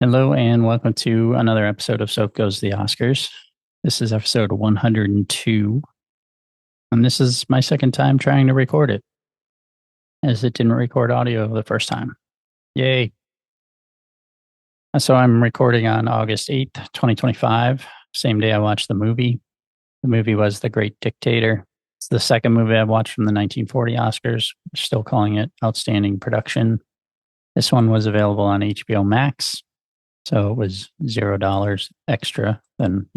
Hello and welcome to another episode of Soap Goes the Oscars. This is episode 102, and this is my second time trying to record it, as it didn't record audio the first time. Yay. So I'm recording on August 8th, 2025, same day I watched the movie. The movie was The Great Dictator. It's the second movie I've watched from the 1940 Oscars, still calling it Outstanding Production. This one was available on HBO Max. So it was $0 extra than,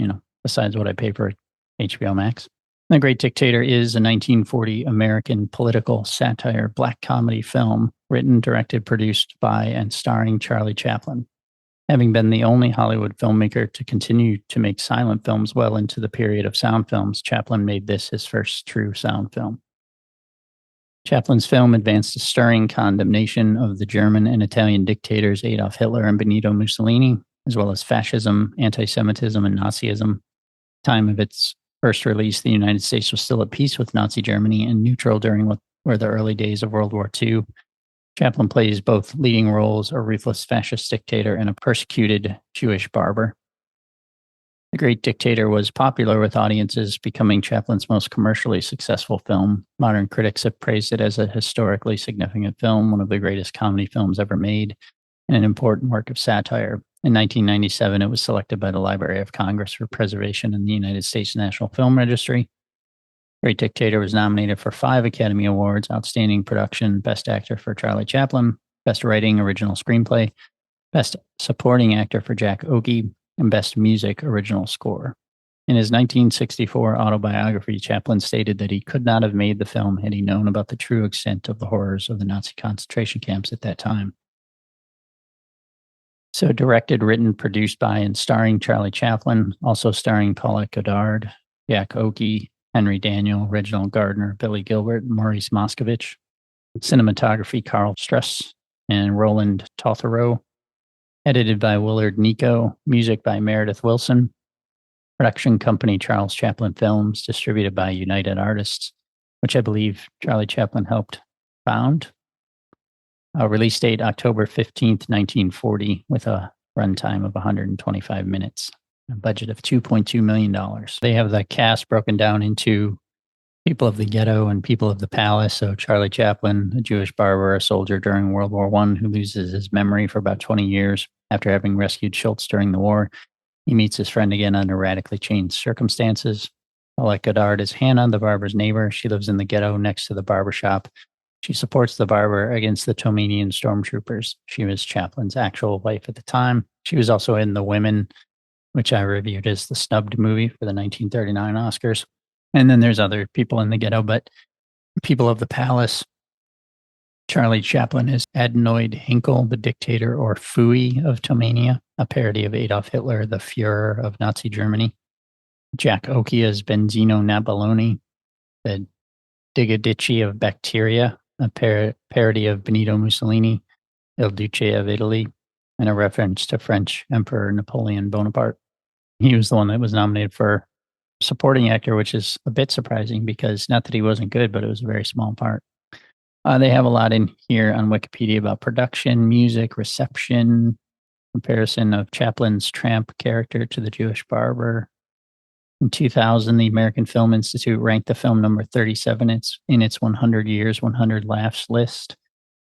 besides what I pay for HBO Max. The Great Dictator is a 1940 American political satire black comedy film written, directed, produced by, and starring Charlie Chaplin. Having been the only Hollywood filmmaker to continue to make silent films well into the period of sound films, Chaplin made this his first true sound film. Chaplin's film advanced a stirring condemnation of the German and Italian dictators Adolf Hitler and Benito Mussolini, as well as fascism, anti-Semitism, and Nazism. At the time of its first release, the United States was still at peace with Nazi Germany and neutral during what were the early days of World War II. Chaplin plays both leading roles, a ruthless fascist dictator and a persecuted Jewish barber. The Great Dictator was popular with audiences, becoming Chaplin's most commercially successful film. Modern critics have praised it as a historically significant film, one of the greatest comedy films ever made, and an important work of satire. In 1997, it was selected by the Library of Congress for preservation in the United States National Film Registry. Great Dictator was nominated for 5 Academy Awards: Outstanding Production, Best Actor for Charlie Chaplin, Best Writing Original Screenplay, Best Supporting Actor for Jack Oakie, and Best Music Original Score. In his 1964 autobiography, Chaplin stated that he could not have made the film had he known about the true extent of the horrors of the Nazi concentration camps at that time. So directed, written, produced by, and starring Charlie Chaplin, also starring Paulette Goddard, Jack Oakie, Henry Daniel, Reginald Gardner, Billy Gilbert, Maurice Moscovich. Cinematography, Carl Struss and Roland Totharow. Edited by Willard Nico. Music by Meredith Wilson. Production company, Charles Chaplin Films. Distributed by United Artists, which I believe Charlie Chaplin helped found. Release date, October 15th, 1940, with a runtime of 125 minutes. A budget of $2.2 million. They have the cast broken down into people of the ghetto and people of the palace. So Charlie Chaplin, a Jewish barber, a soldier during World War I who loses his memory for about 20 years after having rescued Schultz during the war. He meets his friend again under radically changed circumstances. Paulette Goddard is Hannah, the barber's neighbor. She lives in the ghetto next to the barber shop. She supports the barber against the Tomanian stormtroopers. She was Chaplin's actual wife at the time. She was also in The Women, which I reviewed as the snubbed movie for the 1939 Oscars. And then there's other people in the ghetto, but people of the palace. Charlie Chaplin is Adenoid Hinkle, the dictator, or Phooey of Tomania, a parody of Adolf Hitler, the Führer of Nazi Germany. Jack Oakie is Benzino Nabaloni, the Digadici of Bacteria, a parody of Benito Mussolini, Il Duce of Italy, and a reference to French Emperor Napoleon Bonaparte. He was the one that was nominated for supporting actor, which is a bit surprising because not that he wasn't good, but it was a very small part. They have a lot in here on Wikipedia about production, music, reception, comparison of Chaplin's tramp character to the Jewish barber. In 2000, the American Film Institute ranked the film number 37 in its 100 Years, 100 Laughs list.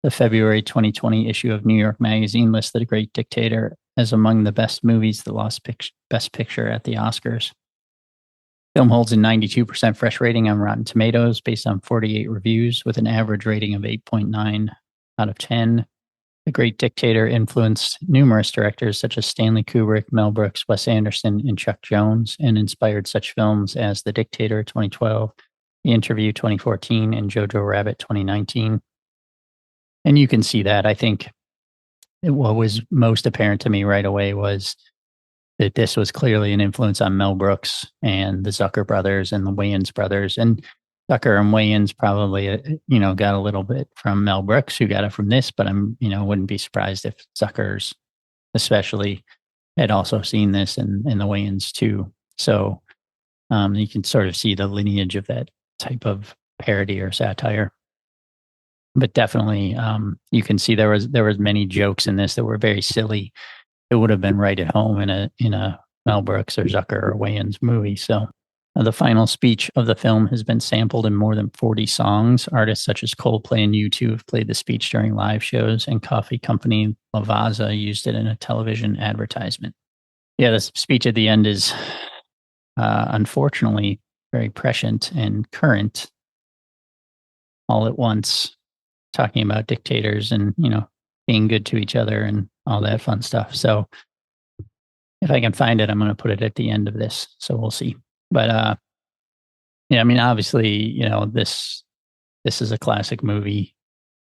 The February 2020 issue of New York Magazine lists The Great Dictator as among the best movies that lost Best Picture at the Oscars. Film holds a 92% fresh rating on Rotten Tomatoes based on 48 reviews with an average rating of 8.9 out of 10. The Great Dictator influenced numerous directors such as Stanley Kubrick, Mel Brooks, Wes Anderson, and Chuck Jones, and inspired such films as The Dictator 2012, The Interview 2014, and Jojo Rabbit 2019. And you can see that. I think what was most apparent to me right away was that this was clearly an influence on Mel Brooks and the Zucker brothers and the Wayans brothers. And Zucker and Wayans probably, got a little bit from Mel Brooks, who got it from this, but wouldn't be surprised if Zuckers especially had also seen this and the Wayans too. So you can sort of see the lineage of that type of parody or satire. But definitely, you can see there was many jokes in this that were very silly, it would have been right at home in a Mel Brooks or Zucker or Wayans movie. So the final speech of the film has been sampled in more than 40 songs. Artists such as Coldplay and U2 have played the speech during live shows, and coffee company Lavazza used it in a television advertisement. Yeah, the speech at the end is unfortunately very prescient and current all at once, talking about dictators and, being good to each other and all that fun stuff. So if I can find it, I'm going to put it at the end of this. So we'll see. But yeah, I mean, obviously, this is a classic movie,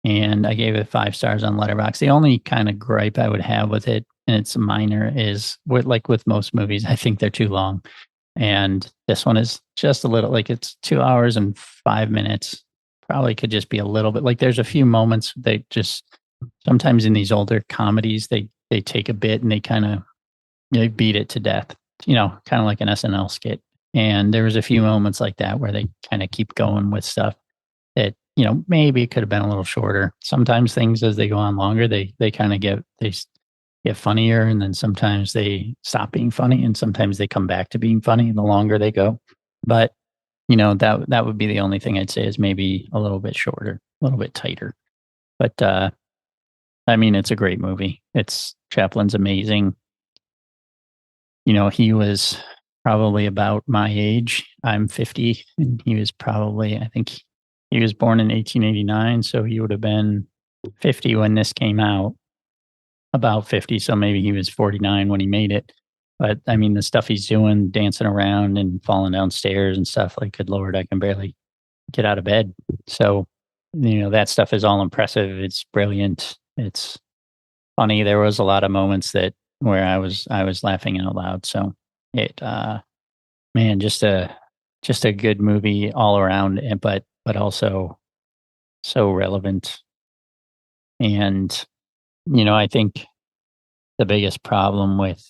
and I gave it 5 stars on Letterboxd. The only kind of gripe I would have with it, and it's minor, is like with most movies, I think they're too long. And this one is just a little, like, it's 2 hours and 5 minutes. Probably could just be a little bit, like, there's a few moments they just, sometimes in these older comedies, they take a bit and they kind of, they beat it to death, kind of like an SNL skit. And there was a few moments like that where they kind of keep going with stuff that, maybe it could have been a little shorter. Sometimes things, as they go on longer, they kind of get funnier, and then sometimes they stop being funny, and sometimes they come back to being funny the longer they go. But that would be the only thing I'd say, is maybe a little bit shorter, a little bit tighter. But I mean, it's a great movie. Chaplin's amazing. He was probably about my age. I'm 50, and he was probably, I think he was born in 1889, so he would have been 50 when this came out, about 50. So maybe he was 49 when he made it. But I mean, the stuff he's doing, dancing around and falling downstairs and stuff, like, good Lord, I can barely get out of bed. So, that stuff is all impressive. It's brilliant. It's funny. There was a lot of moments where I was laughing out loud. So man, just a good movie all around, but also so relevant. And, I think the biggest problem with,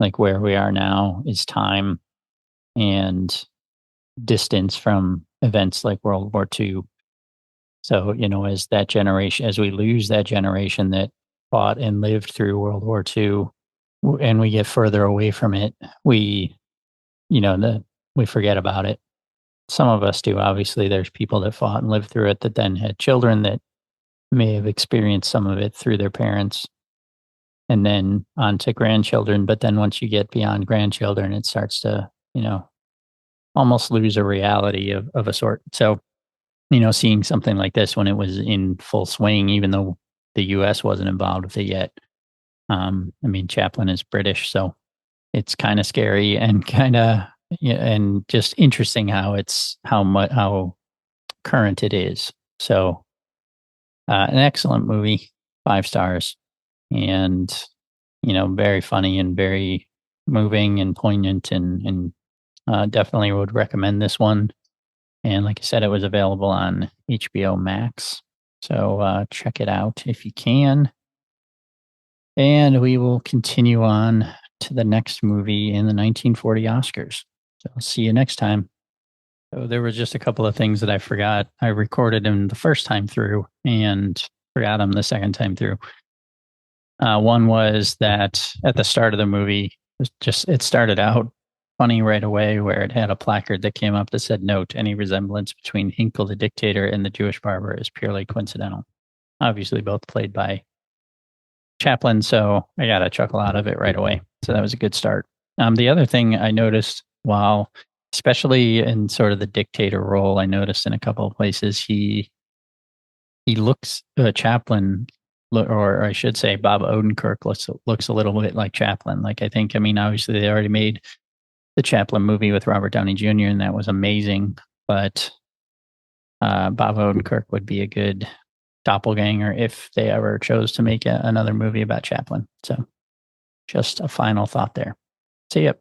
like, where we are now is time and distance from events like World War II. So, as we lose that generation that fought and lived through World War II, and we get further away from it, we forget about it. Some of us do. Obviously, there's people that fought and lived through it that then had children that may have experienced some of it through their parents, and then on to grandchildren. But then once you get beyond grandchildren, it starts to, almost lose a reality of a sort. So, seeing something like this when it was in full swing, even though the US wasn't involved with it yet. I mean, Chaplin is British, so it's kind of scary and kind of, and just interesting how current it is. So, an excellent movie, 5 stars, and very funny and very moving and poignant, and definitely would recommend this one. And like I said, it was available on HBO Max, so check it out if you can. And we will continue on to the next movie in the 1940 Oscars. So I'll see you next time. So there was just a couple of things that I forgot. I recorded them the first time through and forgot them the second time through. One was that at the start of the movie, it started out funny right away, where it had a placard that came up that said, "Note, any resemblance between Hinkle the dictator and the Jewish barber is purely coincidental." Obviously, both played by Chaplin, so I got a chuckle out of it right away. So that was a good start. The other thing I noticed, while especially in sort of the dictator role, I noticed in a couple of places he looks Chaplin, or I should say Bob Odenkirk looks a little bit like Chaplin. Like, I mean, obviously they already made the Chaplin movie with Robert Downey Jr., and that was amazing. But Bob Odenkirk would be a good doppelganger if they ever chose to make another movie about Chaplin. So just a final thought there. See ya.